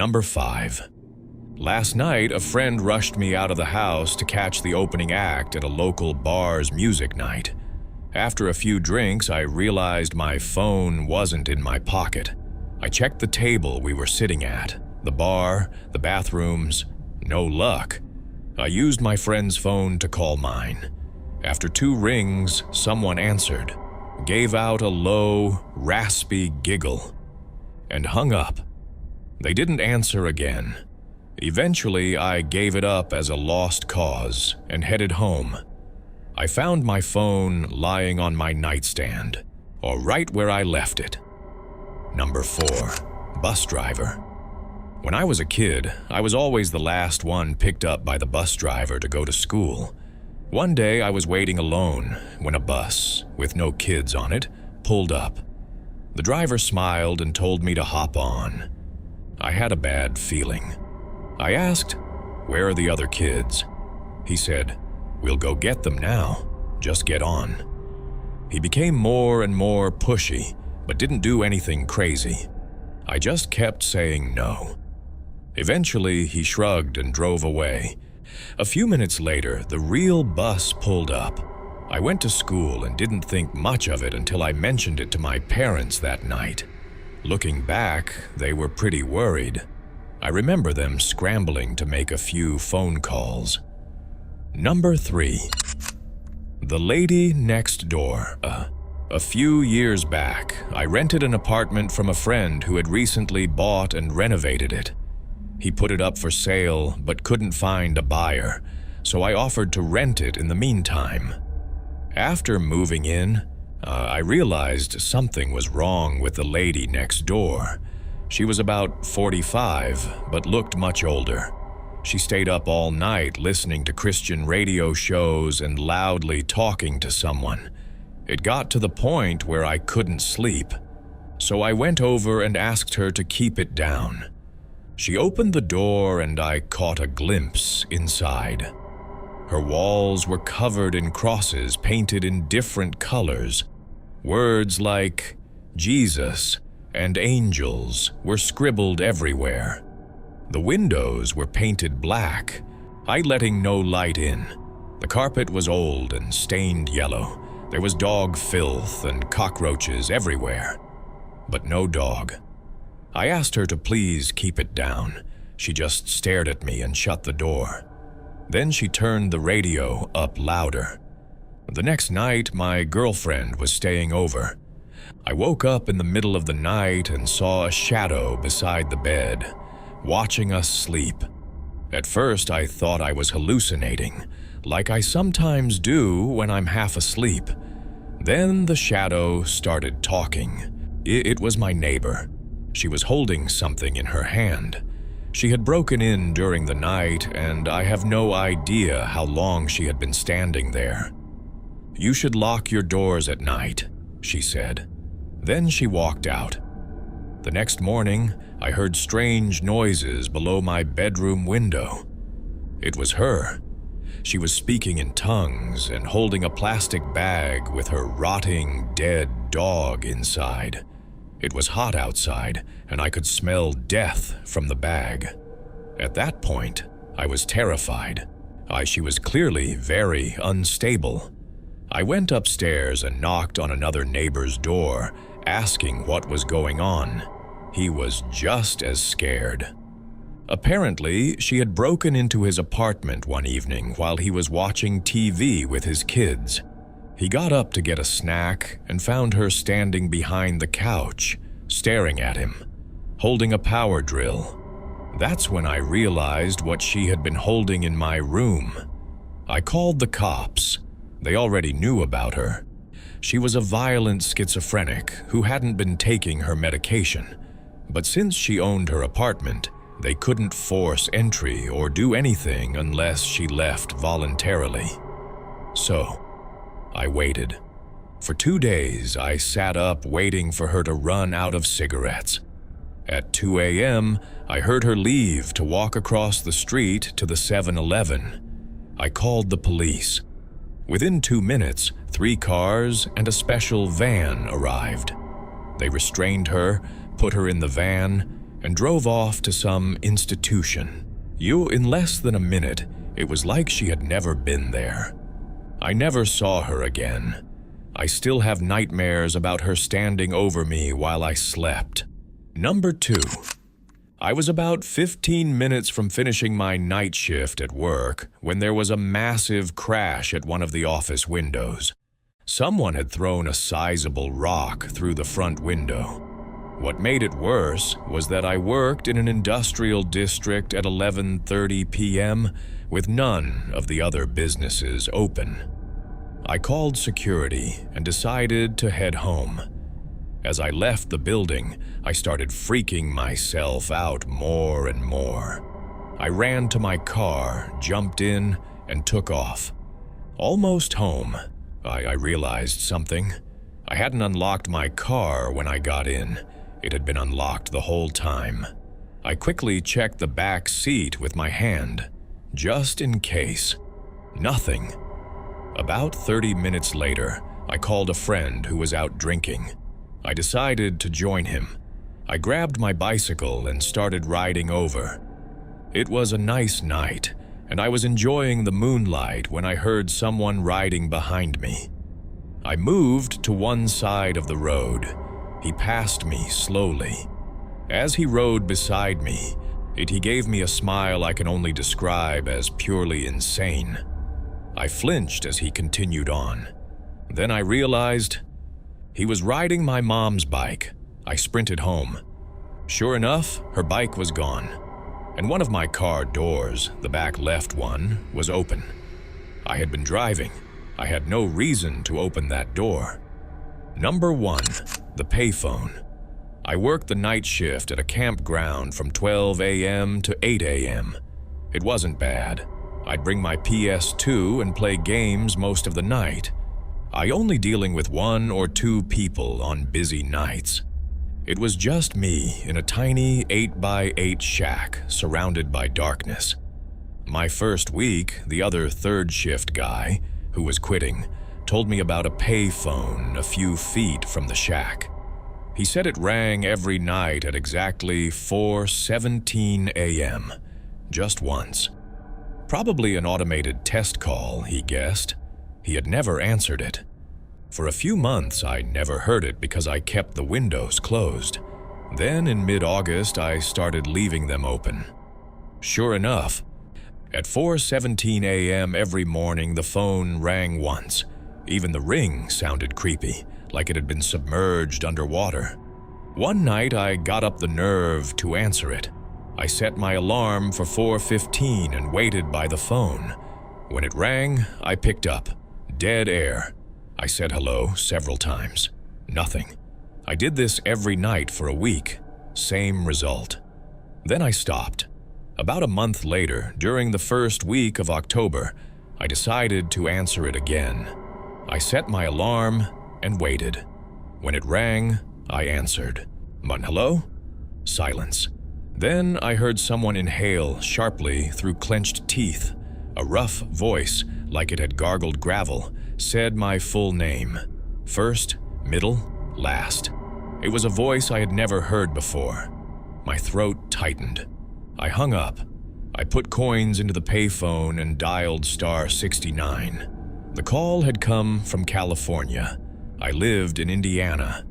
Number 5. Last night, a friend rushed me out of the house to catch the opening act at a local bar's music night. After a few drinks, I realized my phone wasn't in my pocket. I checked the table we were sitting at, the bar, the bathrooms. No luck. I used my friend's phone to call mine. After 2 rings, someone answered, gave out a low, raspy giggle, and hung up. They didn't answer again. Eventually, I gave it up as a lost cause and headed home. I found my phone lying on my nightstand, or right where I left it. Number 4. Bus driver. When I was a kid, I was always the last one picked up by the bus driver to go to school. One day, I was waiting alone when a bus, with no kids on it, pulled up. The driver smiled and told me to hop on. I had a bad feeling. I asked, "Where are the other kids?" He said, "We'll go get them now. Just get on." He became more and more pushy, but didn't do anything crazy. I just kept saying no. Eventually, he shrugged and drove away. A few minutes later, the real bus pulled up. I went to school and didn't think much of it until I mentioned it to my parents that night. Looking back, they were pretty worried. I remember them scrambling to make a few phone calls. Number 3. The lady next door. A few years back, I rented an apartment from a friend who had recently bought and renovated it. He put it up for sale but couldn't find a buyer, so I offered to rent it in the meantime. After moving in, I realized something was wrong with the lady next door. She was about 45, but looked much older. She stayed up all night listening to Christian radio shows and loudly talking to someone. It got to the point where I couldn't sleep, so I went over and asked her to keep it down. She opened the door and I caught a glimpse inside. Her walls were covered in crosses painted in different colors. Words like Jesus and angels were scribbled everywhere. The windows were painted black, letting no light in. The carpet was old and stained yellow. There was dog filth and cockroaches everywhere, but no dog. I asked her to please keep it down. She just stared at me and shut the door. Then she turned the radio up louder. The next night, my girlfriend was staying over. I woke up in the middle of the night and saw a shadow beside the bed, watching us sleep. At first, I thought I was hallucinating, like I sometimes do when I'm half asleep. Then the shadow started talking. It was my neighbor. She was holding something in her hand. She had broken in during the night, and I have no idea how long she had been standing there. "You should lock your doors at night," she said. Then she walked out. The next morning, I heard strange noises below my bedroom window. It was her. She was speaking in tongues and holding a plastic bag with her rotting, dead dog inside. It was hot outside, and I could smell death from the bag. At that point, I was terrified. She was clearly very unstable. I went upstairs and knocked on another neighbor's door, asking what was going on. He was just as scared. Apparently, she had broken into his apartment one evening while he was watching TV with his kids. He got up to get a snack and found her standing behind the couch, staring at him, holding a power drill. That's when I realized what she had been holding in my room. I called the cops. They already knew about her. She was a violent schizophrenic who hadn't been taking her medication. But since she owned her apartment, they couldn't force entry or do anything unless she left voluntarily. So, I waited. For 2 days, I sat up waiting for her to run out of cigarettes. At 2 a.m., I heard her leave to walk across the street to the 7-Eleven. I called the police. Within 2 minutes, 3 cars and a special van arrived. They restrained her, put her in the van, and drove off to some institution. In less than a minute, it was like she had never been there. I never saw her again. I still have nightmares about her standing over me while I slept. Number 2. I was about 15 minutes from finishing my night shift at work when there was a massive crash at one of the office windows. Someone had thrown a sizable rock through the front window. What made it worse was that I worked in an industrial district at 11:30 p.m. with none of the other businesses open. I called security and decided to head home. As I left the building, I started freaking myself out more and more. I ran to my car, jumped in, and took off. Almost home, I realized something. I hadn't unlocked my car when I got in. It had been unlocked the whole time. I quickly checked the back seat with my hand, just in case. Nothing. About 30 minutes later, I called a friend who was out drinking. I decided to join him. I grabbed my bicycle and started riding over. It was a nice night, and I was enjoying the moonlight when I heard someone riding behind me. I moved to one side of the road. He passed me slowly. As he rode beside me, he gave me a smile I can only describe as purely insane. I flinched as he continued on. Then I realized he was riding my mom's bike. I sprinted home. Sure enough, her bike was gone, and one of my car doors, the back left one, was open. I had been driving. I had no reason to open that door. Number 1, the payphone. I worked the night shift at a campground from 12 a.m. to 8 a.m. It wasn't bad. I'd bring my PS2 and play games most of the night. I only dealing with 1 or 2 people on busy nights. It was just me in a tiny 8x8 shack surrounded by darkness. My first week, the other third shift guy, who was quitting, told me about a payphone a few feet from the shack. He said it rang every night at exactly 4:17 a.m., just once. Probably an automated test call, he guessed. He had never answered it. For a few months, I never heard it because I kept the windows closed. Then, in mid-August, I started leaving them open. Sure enough, at 4:17 a.m. every morning, the phone rang once. Even the ring sounded creepy, like it had been submerged underwater. One night, I got up the nerve to answer it. I set my alarm for 4:15 and waited by the phone. When it rang, I picked up. Dead air. I said hello several times. Nothing. I did this every night for a week. Same result. Then I stopped. About a month later, during the first week of October, I decided to answer it again. I set my alarm and waited. When it rang, I answered. Hello? Silence. Then I heard someone inhale sharply through clenched teeth. A rough voice, like it had gargled gravel, said my full name. First, middle, last. It was a voice I had never heard before. My throat tightened. I hung up. I put coins into the payphone and dialed *69. The call had come from California. I lived in Indiana.